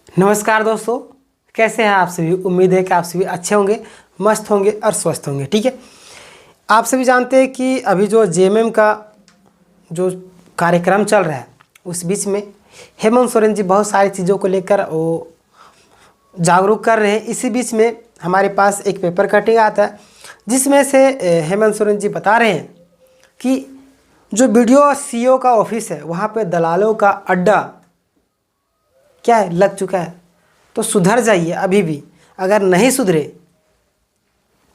नमस्कार दोस्तों, कैसे हैं आप सभी। उम्मीद है कि आप सभी अच्छे होंगे, मस्त होंगे और स्वस्थ होंगे। ठीक है, आप सभी जानते हैं कि अभी जो जेएमएम का जो कार्यक्रम चल रहा है उस बीच में हेमंत सोरेन जी बहुत सारी चीज़ों को लेकर वो जागरूक कर रहे हैं। इसी बीच में हमारे पास एक पेपर कटिंग आता है जिसमें से हेमंत सोरेन जी बता रहे हैं कि जो वीडियो सीईओ का ऑफिस है वहाँ पे दलालों का अड्डा क्या है लग चुका है। तो सुधर जाइए, अभी भी अगर नहीं सुधरे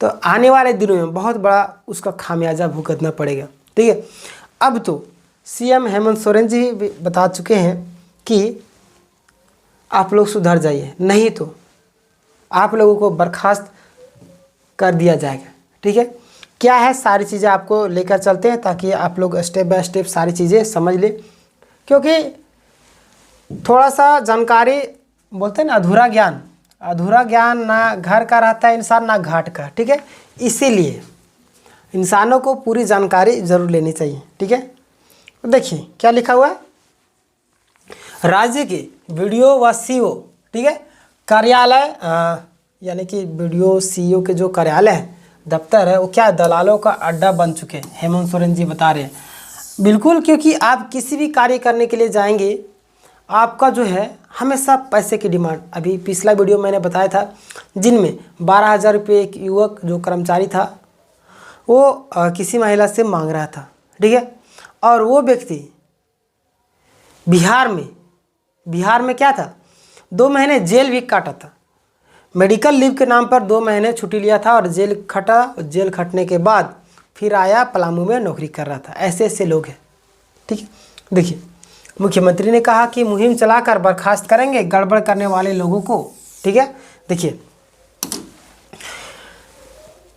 तो आने वाले दिनों में बहुत बड़ा उसका खामियाजा भुगतना पड़ेगा। ठीक है, अब तो सीएम हेमंत सोरेन जी भी बता चुके हैं कि आप लोग सुधर जाइए, नहीं तो आप लोगों को बर्खास्त कर दिया जाएगा। ठीक है, क्या है सारी चीज़ें आपको लेकर चलते हैं ताकि आप लोग स्टेप बाय स्टेप सारी चीज़ें समझ लें, क्योंकि थोड़ा सा जानकारी बोलते हैं ना, अधूरा ज्ञान ना घर का रहता है इंसान ना घाट का। ठीक है, इसीलिए इंसानों को पूरी जानकारी ज़रूर लेनी चाहिए। ठीक है, तो देखिए क्या लिखा हुआ है। राज्य के वीडियो व सीईओ, ठीक है, कार्यालय यानी कि वीडियो सीईओ के जो कार्यालय है, दफ्तर है, वो क्या दलालों का अड्डा बन चुके हैं। हेमंत सोरेन जी बता रहे हैं बिल्कुल, क्योंकि आप किसी भी कार्य करने के लिए जाएंगे आपका जो है हमेशा पैसे की डिमांड। अभी पिछला वीडियो मैंने बताया था जिनमें 12,000 रुपये एक युवक जो कर्मचारी था वो किसी महिला से मांग रहा था। ठीक है, और वो व्यक्ति बिहार में क्या था, 2 महीने जेल भी काटा था। मेडिकल लीव के नाम पर 2 महीने छुट्टी लिया था और जेल खटा। जेल खटने के बाद फिर आया, पलामू में नौकरी कर रहा था। ऐसे लोग हैं। ठीक है, देखिए मुख्यमंत्री ने कहा कि मुहिम चलाकर बर्खास्त करेंगे गड़बड़ करने वाले लोगों को। ठीक है, देखिए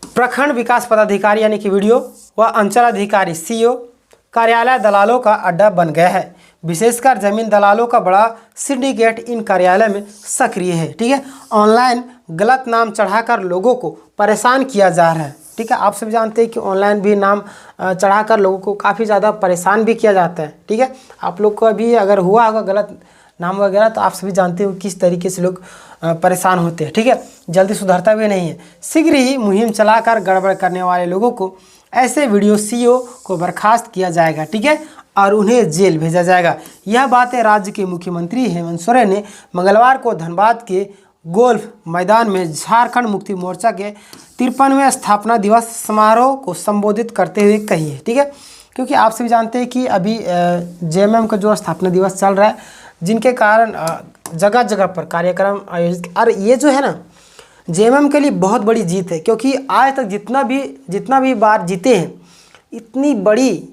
प्रखंड विकास पदाधिकारी यानी कि वीडियो व अंचल अधिकारी सीईओ कार्यालय दलालों का अड्डा बन गया है। विशेषकर जमीन दलालों का बड़ा सिंडिकेट इन कार्यालय में सक्रिय है। ठीक है, ऑनलाइन गलत नाम चढ़ाकर लोगों को परेशान किया जा रहा है। ठीक है, आप सब जानते हैं कि ऑनलाइन भी नाम चढ़ाकर लोगों को काफ़ी ज़्यादा परेशान भी किया जाता है। ठीक है, आप लोग को भी अगर हुआ होगा गलत नाम वगैरह तो आप सभी जानते हो किस तरीके से लोग परेशान होते हैं। ठीक है, जल्दी सुधरता भी नहीं है। शीघ्र ही मुहिम चलाकर गड़बड़ करने वाले लोगों को, ऐसे वीडियो सीईओ को बर्खास्त किया जाएगा। ठीक है, और उन्हें जेल भेजा जाएगा। यह बातें राज्य के मुख्यमंत्री हेमंत सोरेन ने मंगलवार को धनबाद के गोल्फ मैदान में झारखंड मुक्ति मोर्चा के 53वें स्थापना दिवस समारोह को संबोधित करते हुए कही है। ठीक है, क्योंकि आप सभी जानते हैं कि अभी जेएमएम का जो स्थापना दिवस चल रहा है, जिनके कारण जगह जगह पर कार्यक्रम आयोजित। और ये जो है ना जेएमएम के लिए बहुत बड़ी जीत है, क्योंकि आज तक जितना भी बार जीते हैं इतनी बड़ी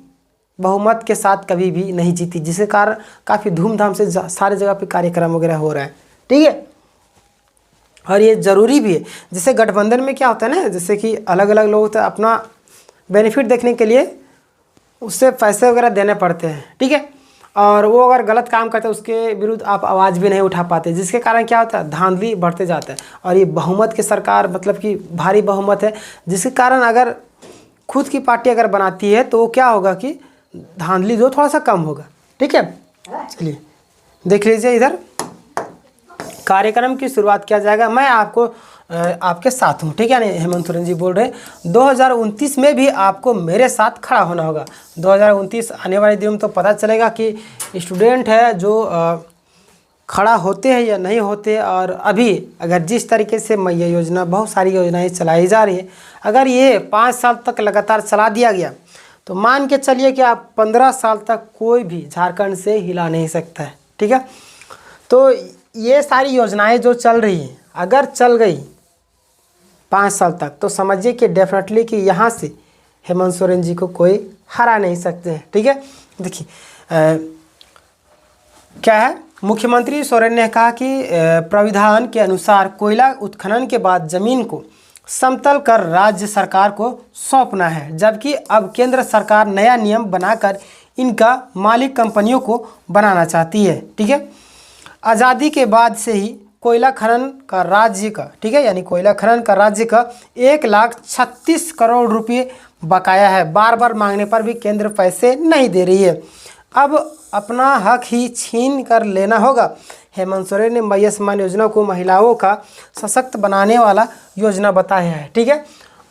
बहुमत के साथ कभी भी नहीं जीती, जिसके कारण काफ़ी धूमधाम से सारे जगह पे कार्यक्रम वगैरह हो रहा है। ठीक है, और ये ज़रूरी भी है। जैसे गठबंधन में क्या होता है ना, जैसे कि अलग अलग लोग तो अपना बेनिफिट देखने के लिए उससे पैसे वगैरह देने पड़ते हैं। ठीक है, और वो अगर गलत काम करते हैं उसके विरुद्ध आप आवाज़ भी नहीं उठा पाते, जिसके कारण क्या होता है धांधली बढ़ते जाता है। और ये बहुमत की सरकार मतलब कि भारी बहुमत है, जिसके कारण अगर खुद की पार्टी अगर बनाती है तो क्या होगा कि धांधली जो थोड़ा सा कम होगा। ठीक है, चलिए देख लीजिए, इधर कार्यक्रम की शुरुआत किया जाएगा। मैं आपके साथ हूँ। ठीक है, यानी हेमंत सोरेन जी बोल रहे हैं 2029 में भी आपको मेरे साथ खड़ा होना होगा। 2029 आने वाले दिनों में तो पता चलेगा कि स्टूडेंट है जो खड़ा होते हैं या नहीं होते। और अभी अगर जिस तरीके से ये योजना, बहुत सारी योजनाएं चलाई जा रही है, अगर ये 5 साल तक लगातार चला दिया गया तो मान के चलिए कि आप 15 साल तक कोई भी झारखंड से हिला नहीं सकता है। ठीक है, तो ये सारी योजनाएं जो चल रही हैं अगर चल गई 5 साल तक तो समझिए कि डेफिनेटली कि यहाँ से हेमंत सोरेन जी को कोई हरा नहीं सकते हैं। ठीक है, देखिए क्या है, मुख्यमंत्री सोरेन ने कहा कि प्राविधान के अनुसार कोयला उत्खनन के बाद जमीन को समतल कर राज्य सरकार को सौंपना है, जबकि अब केंद्र सरकार नया नियम बनाकर इनका मालिक कंपनियों को बनाना चाहती है। ठीक है, आज़ादी के बाद से ही कोयला खनन का राज्य का, ठीक है, यानी कोयला खनन का राज्य का 1,36 करोड़ रुपये बकाया है। बार बार मांगने पर भी केंद्र पैसे नहीं दे रही है। अब अपना हक ही छीन कर लेना होगा। हेमंत सोरेन ने मैया सम्मान योजना को महिलाओं का सशक्त बनाने वाला योजना बताया है। ठीक है,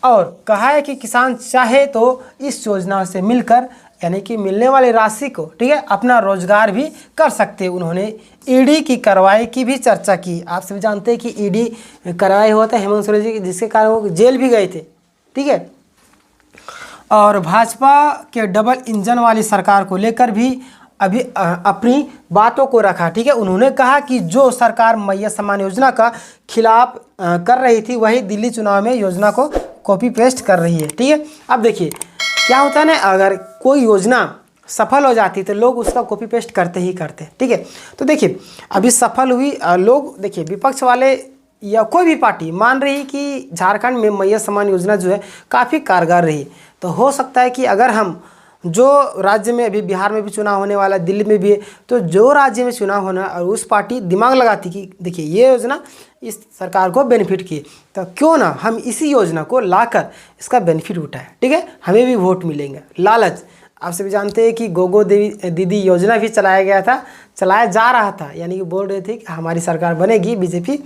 और कहा है कि किसान चाहे तो इस योजना से मिलकर यानी कि मिलने वाली राशि को, ठीक है, अपना रोजगार भी कर सकते हैं। उन्होंने ईडी की कार्रवाई की भी चर्चा की। आप सभी जानते हैं कि ईडी कार्रवाई हुआ था हेमंत सोरेन जी की, जिसके कारण वो जेल भी गए थे। ठीक है, और भाजपा के डबल इंजन वाली सरकार को लेकर भी अभी अपनी बातों को रखा। ठीक है, उन्होंने कहा कि जो सरकार मैया सम्मान योजना का खिलाफ कर रही थी, वही दिल्ली चुनाव में योजना को कॉपी पेस्ट कर रही है। ठीक है, अब देखिए क्या होता है ना, अगर कोई योजना सफल हो जाती तो लोग उसका कॉपी पेस्ट करते ही करते। ठीक है, तो देखिए अभी सफल हुई, लोग देखिए विपक्ष वाले या कोई भी पार्टी मान रही कि झारखंड में मैया सम्मान योजना जो है काफ़ी कारगर रही। तो हो सकता है कि अगर हम जो राज्य में, अभी बिहार में भी चुनाव होने वाला है, दिल्ली में भी है, तो जो राज्य में चुनाव होना और उस पार्टी दिमाग लगाती कि देखिए ये योजना इस सरकार को बेनिफिट की, तो क्यों ना हम इसी योजना को लाकर इसका बेनिफिट उठाएं। ठीक है, हमें भी वोट मिलेंगे। लालच, आप सभी जानते हैं कि गोगो देवी दीदी योजना भी चलाया गया था, चलाया जा रहा था, यानी कि बोल रहे थे कि हमारी सरकार बनेगी बीजेपी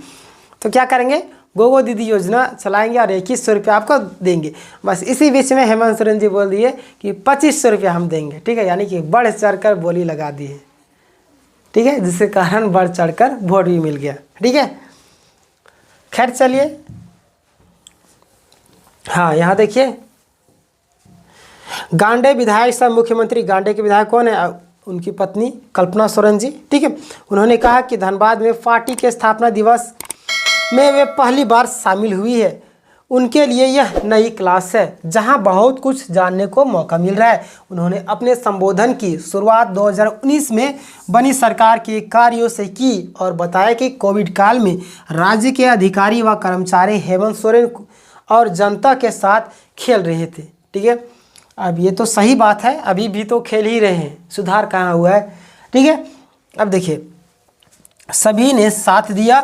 तो क्या करेंगे, गोगो दीदी योजना चलाएंगे और 2100 रुपये आपको देंगे। बस इसी बीच में हेमंत सोरेन जी बोल दिए कि 2500 रुपये हम देंगे। ठीक है, यानी कि बढ़ चढ़कर बोली लगा दी है। ठीक है, जिसके कारण बढ़ चढ़कर वोट भी मिल गया। ठीक है, खैर चलिए, हाँ यहाँ देखिए, गांडे विधायक सह मुख्यमंत्री, गांडे के विधायक कौन है, उनकी पत्नी कल्पना सोरेन जी। ठीक है, उन्होंने कहा कि धनबाद में पार्टी के स्थापना दिवस में वे पहली बार शामिल हुई है। उनके लिए यह नई क्लास है जहां बहुत कुछ जानने को मौका मिल रहा है। उन्होंने अपने संबोधन की शुरुआत 2019 में बनी सरकार के कार्यों से की और बताया कि कोविड काल में राज्य के अधिकारी व कर्मचारी हेमंत सोरेन और जनता के साथ खेल रहे थे। ठीक है, अब ये तो सही बात है, अभी भी तो खेल ही रहे हैं, सुधार कहाँ हुआ है। ठीक है, अब देखिए सभी ने साथ दिया,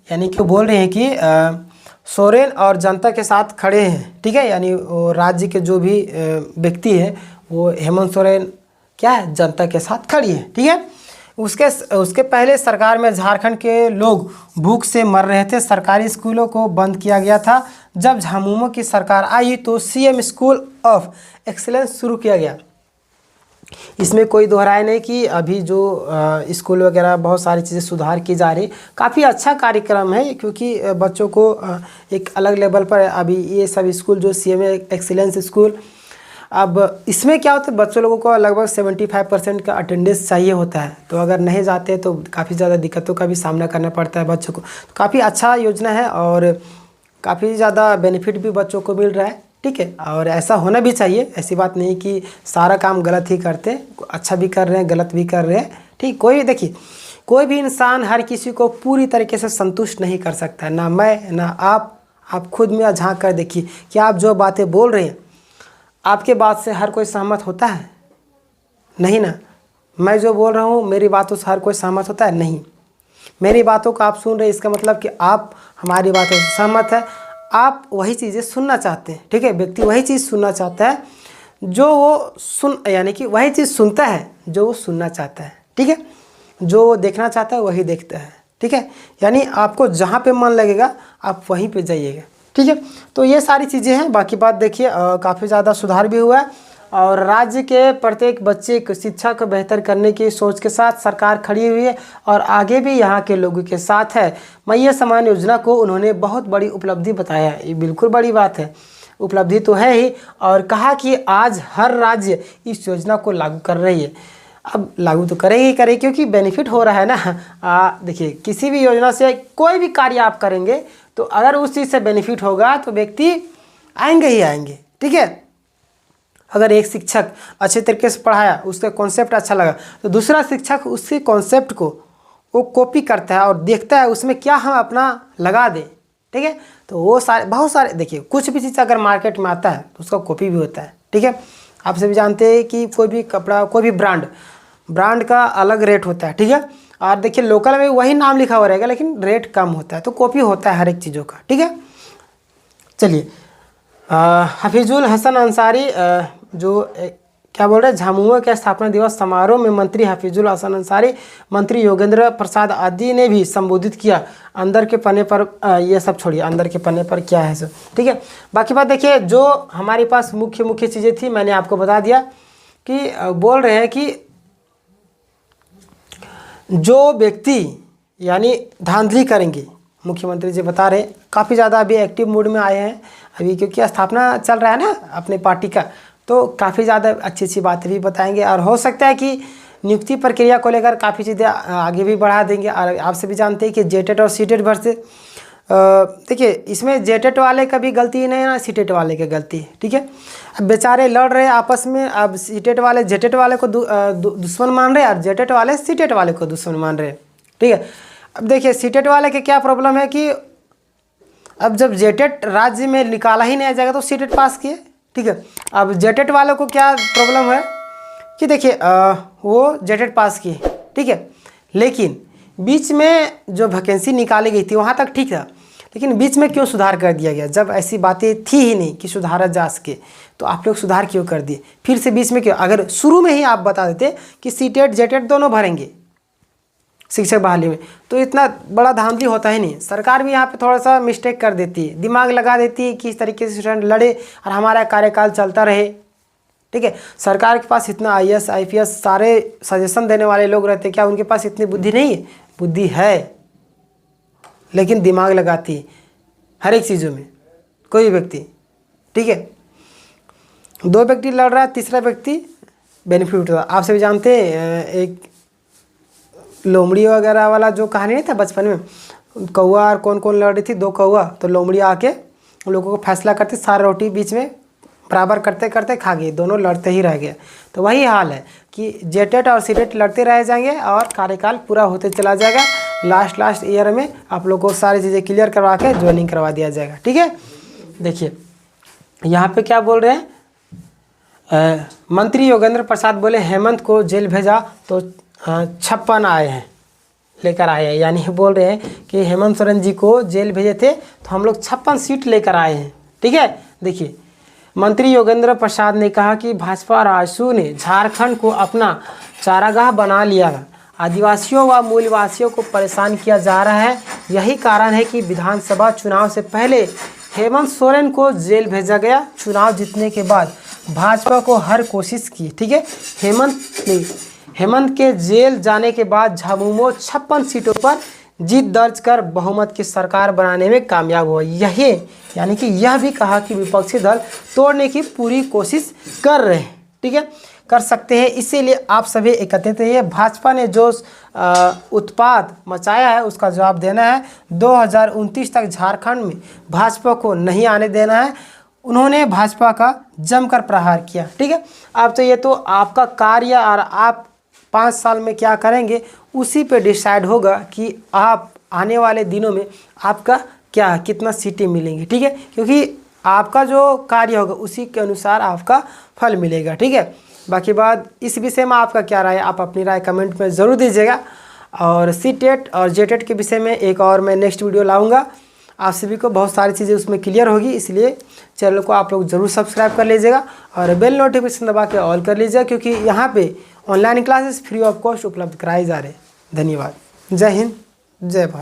यानी कि बोल रहे हैं कि सोरेन और जनता के साथ खड़े हैं। ठीक है, यानी वो राज्य के जो भी व्यक्ति है वो हेमंत सोरेन क्या है, जनता के साथ खड़ी है। ठीक है, उसके पहले सरकार में झारखंड के लोग भूख से मर रहे थे। सरकारी स्कूलों को बंद किया गया था। जब झामुमो की सरकार आई तो सीएम स्कूल ऑफ एक्सीलेंस शुरू किया गया। इसमें कोई दोहराए नहीं कि अभी जो स्कूल वगैरह बहुत सारी चीज़ें सुधार की जा रही, काफ़ी अच्छा कार्यक्रम है, क्योंकि बच्चों को एक अलग लेवल पर अभी ये सब स्कूल जो सीएम एक्सीलेंस स्कूल, अब इसमें क्या होता है, बच्चों लोगों को लगभग 75% का अटेंडेंस चाहिए होता है। तो अगर नहीं जाते तो काफ़ी ज़्यादा दिक्कतों का भी सामना करना पड़ता है बच्चों को। तो काफ़ी अच्छा योजना है और काफ़ी ज़्यादा बेनिफिट भी बच्चों को मिल रहा है। ठीक है, और ऐसा होना भी चाहिए, ऐसी बात नहीं कि सारा काम गलत ही करते, अच्छा भी कर रहे हैं गलत भी कर रहे हैं। ठीक, कोई देखिए कोई भी इंसान हर किसी को पूरी तरीके से संतुष्ट नहीं कर सकता है, ना मैं ना आप खुद में झांक कर देखिए कि आप जो बातें बोल रहे हैं आपके बात से हर कोई सहमत होता है, नहीं ना। मैं जो बोल रहा हूँ मेरी बातों से हर कोई सहमत होता है, नहीं। मेरी बातों को आप सुन रहे हैं, इसका मतलब कि आप हमारी बातों से सहमत है, आप वही चीज़ें सुनना चाहते हैं। ठीक है, व्यक्ति वही चीज़ सुनना चाहता है जो वो यानी कि वही चीज़ सुनता है जो वो सुनना चाहता है। ठीक है, जो वो देखना चाहता है वही देखता है। ठीक है, यानी आपको जहाँ पे मन लगेगा आप वहीं पे जाइएगा। ठीक है, तो ये सारी चीज़ें हैं। बाकी बात देखिए काफ़ी ज़्यादा सुधार भी हुआ है और राज्य के प्रत्येक बच्चे की शिक्षा को बेहतर करने की सोच के साथ सरकार खड़ी हुई है और आगे भी यहाँ के लोगों के साथ है। मैया सम्मान योजना को उन्होंने बहुत बड़ी उपलब्धि बताया, ये बिल्कुल बड़ी बात है, उपलब्धि तो है ही। और कहा कि आज हर राज्य इस योजना को लागू कर रही है। अब लागू तो करेगी करेगी क्योंकि बेनिफिट हो रहा है ना। देखिए किसी भी योजना से कोई भी कार्य आप करेंगे तो अगर उस चीज़ से बेनिफिट होगा तो व्यक्ति आएंगे ही आएंगे। ठीक है, अगर एक शिक्षक अच्छे तरीके से पढ़ाया, उसका कॉन्सेप्ट अच्छा लगा, तो दूसरा शिक्षक उसके कॉन्सेप्ट को वो कॉपी करता है और देखता है उसमें क्या हम अपना लगा दें। ठीक है, तो वो बहुत सारे देखिए कुछ भी चीज़ अगर मार्केट में आता है तो उसका कॉपी भी होता है। ठीक है, आप सभी जानते हैं कि कोई भी कपड़ा, कोई भी ब्रांड का अलग रेट होता है। ठीक है, और देखिए लोकल में वही नाम लिखा हुआ रहेगा लेकिन रेट कम होता है, तो कॉपी होता है हर एक चीज़ों का। ठीक है, चलिए हफीजुल हसन अंसारी जो क्या बोल रहे हैं, झामुमो के स्थापना दिवस समारोह में मंत्री हफीजुल हसन अंसारी, मंत्री योगेंद्र प्रसाद आदि ने भी संबोधित किया। अंदर के पन्ने पर ये सब छोड़िए, अंदर के पन्ने पर क्या है सब, ठीक है। बाकी बात देखिए, जो हमारे पास मुख्य चीज़ें थी मैंने आपको बता दिया कि बोल रहे हैं कि जो व्यक्ति यानी धांधली करेंगे, मुख्यमंत्री जी बता रहे हैं, काफ़ी ज़्यादा अभी एक्टिव मूड में आए हैं अभी, क्योंकि स्थापना चल रहा है ना अपने पार्टी का, तो काफ़ी ज़्यादा अच्छी बातें भी बताएंगे। और हो सकता है कि नियुक्ति प्रक्रिया को लेकर काफ़ी चीज़ें आगे भी बढ़ा देंगे। और आप सभी जानते हैं कि जेटेट और सीटेट भर्ती, देखिए इसमें जेटेट वाले का भी गलती नहीं है ना सीटेट वाले की गलती है, ठीक है। अब बेचारे लड़ रहे हैं आपस में, अब सीटेट वाले जेटेट वाले को दुश्मन मान रहे हैं और जेटेट वाले सीटेट वाले को दुश्मन मान रहे हैं, ठीक है। अब देखिए सीटेट वाले के क्या प्रॉब्लम है कि अब जब जेटेट राज्य में निकाला ही नहीं जाएगा तो सीटेट पास किए, ठीक है। अब जेटेट वालों को क्या प्रॉब्लम है कि देखिए वो जेटेट पास किए, ठीक है, लेकिन बीच में जो वैकेंसी निकाली गई थी वहाँ तक ठीक था, लेकिन बीच में क्यों सुधार कर दिया गया? जब ऐसी बातें थी ही नहीं कि सुधारा जा सके, तो आप लोग सुधार क्यों कर दिए फिर से बीच में? क्यों? अगर शुरू में ही आप बता देते कि सीटेट जेटेट दोनों भरेंगे शिक्षक बहाली में, तो इतना बड़ा धांधली होता ही नहीं। सरकार भी यहाँ पे थोड़ा सा मिस्टेक कर देती है, दिमाग लगा देती है कि इस तरीके से स्टूडेंट लड़े और हमारा कार्यकाल चलता रहे, ठीक है। सरकार के पास इतना IAS IPS सारे सजेशन देने वाले लोग रहते, क्या उनके पास इतनी बुद्धि नहीं है? बुद्धि है, लेकिन दिमाग लगाती है हर एक चीज़ों में कोई व्यक्ति, ठीक है। दो व्यक्ति लड़ रहा है, तीसरा व्यक्ति बेनिफिट उठा। आप सभी जानते हैं एक लोमड़ी वगैरह वाला जो कहानी नहीं था बचपन में, कौआ और कौन कौन लड़ रही थी, दो कौआ, तो लोमड़ी आके उन लोगों को फैसला करती, सारा रोटी बीच में बराबर करते करते खा गई, दोनों लड़ते ही रह गए। तो वही हाल है कि जेटेट और सीटेट लड़ते रह जाएंगे और कार्यकाल पूरा होते चला जाएगा। लास्ट ईयर में आप लोगों को सारी चीज़ें क्लियर करवा के ज्वाइनिंग करवा दिया जाएगा, ठीक है। देखिए यहाँ पे क्या बोल रहे हैं, मंत्री योगेंद्र प्रसाद बोले हेमंत को जेल भेजा तो 56 आए हैं लेकर आए हैं, यानी बोल रहे हैं कि हेमंत सोरेन जी को जेल भेजे थे तो हम लोग 56 सीट लेकर आए हैं, ठीक है। देखिए मंत्री योगेंद्र प्रसाद ने कहा कि भाजपा राजसू ने झारखंड को अपना चारागाह बना लिया है, आदिवासियों व मूलवासियों को परेशान किया जा रहा है। यही कारण है कि विधानसभा चुनाव से पहले हेमंत सोरेन को जेल भेजा गया। चुनाव जीतने के बाद भाजपा को हर कोशिश की, ठीक है। हेमंत के जेल जाने के बाद झामुमो 56 सीटों पर जीत दर्ज कर बहुमत की सरकार बनाने में कामयाब हुआ। यही यानी कि यह भी कहा कि विपक्षी दल तोड़ने की पूरी कोशिश कर रहे हैं, ठीक है, कर सकते हैं। इसीलिए आप सभी एकत्रित रहिए। भाजपा ने जो उत्पाद मचाया है उसका जवाब देना है। 2029 तक झारखंड में भाजपा को नहीं आने देना है। उन्होंने भाजपा का जमकर प्रहार किया, ठीक है। अब तो ये तो आपका कार्य और आप 5 साल में क्या करेंगे उसी पे डिसाइड होगा कि आप आने वाले दिनों में आपका क्या कितना सीटें मिलेंगी, ठीक है, क्योंकि आपका जो कार्य होगा उसी के अनुसार आपका फल मिलेगा, ठीक है। बाकी बात इस विषय में आपका क्या राय है, आप अपनी राय कमेंट में ज़रूर दीजिएगा। और सीटेट और जेटेट के विषय में एक और मैं नेक्स्ट वीडियो लाऊंगा। आप सभी को बहुत सारी चीज़ें उसमें क्लियर होगी, इसलिए चैनल को आप लोग ज़रूर सब्सक्राइब कर लीजिएगा और बेल नोटिफिकेशन दबा के ऑल कर लीजिएगा, क्योंकि यहाँ पे online classes free of cost उपलब्ध कराए जा रहे हैं। धन्यवाद। जय हिंद, जय भारत।